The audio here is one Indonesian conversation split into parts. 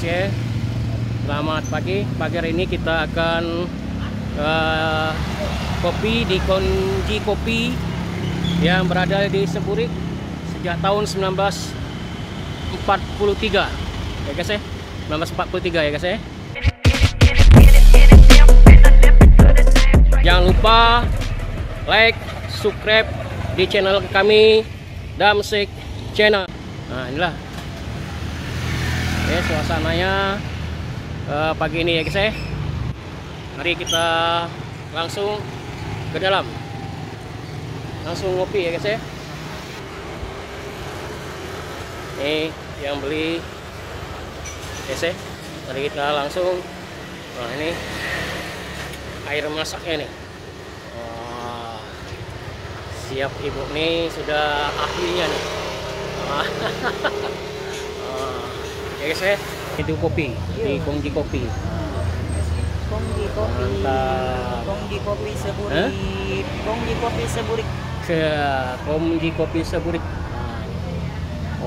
guys ya. Selamat pagi. Pagi hari ini kita akan kopi di Konji Kopi yang berada di Seburik sejak tahun 1943 ya guys ya. 1943 ya guys ya. Jangan lupa like, subscribe di channel kami Damsik Channel. Nah inilah ya suasananya pagi ini ya guys ya. Mari kita langsung ke dalam, langsung ngopi ya guys ya. Ini yang beli guys ya. Mari kita langsung. Nah ini air masaknya nih. Wah, siap ibu nih, sudah ahlinya nih. Ya guys ya, itu kopi di Konji Kopi. Konji Kopi. Mantap. Konji Kopi Seburik. Konji Kopi Seburik. Konji Kopi Seburik.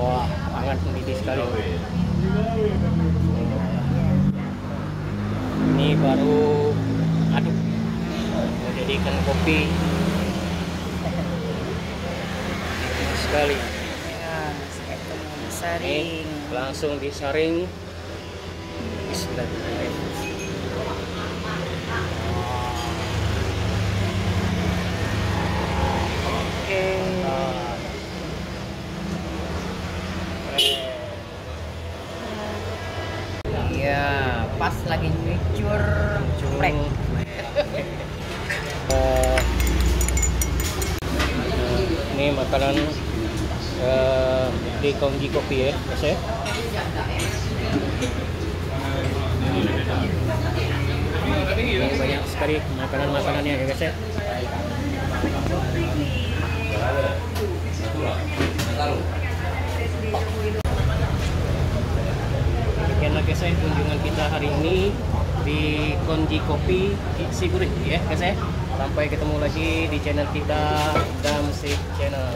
Wah, sangat mendidih sekali. Ini baru aduk, mau jadikan kopi sekali. Ya, disaring. Ini langsung disaring. Bismillahirrahmanirrahim. Oke. Ya, pas lagi nyucur plek. Ini makanan di Konji Kopi ya guys ya. Ini banyak sekali makanan-makanannya ya guys ya. Demikian guys ya kunjungan kita hari ini di Konji Kopi Seburik ya guys ya. Sampai ketemu lagi di channel kita Damsik Channel.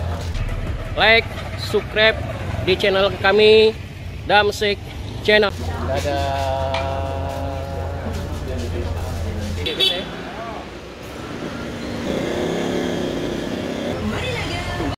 Like, subscribe di channel kami Damsik Channel. Dadah. Ini guys ya.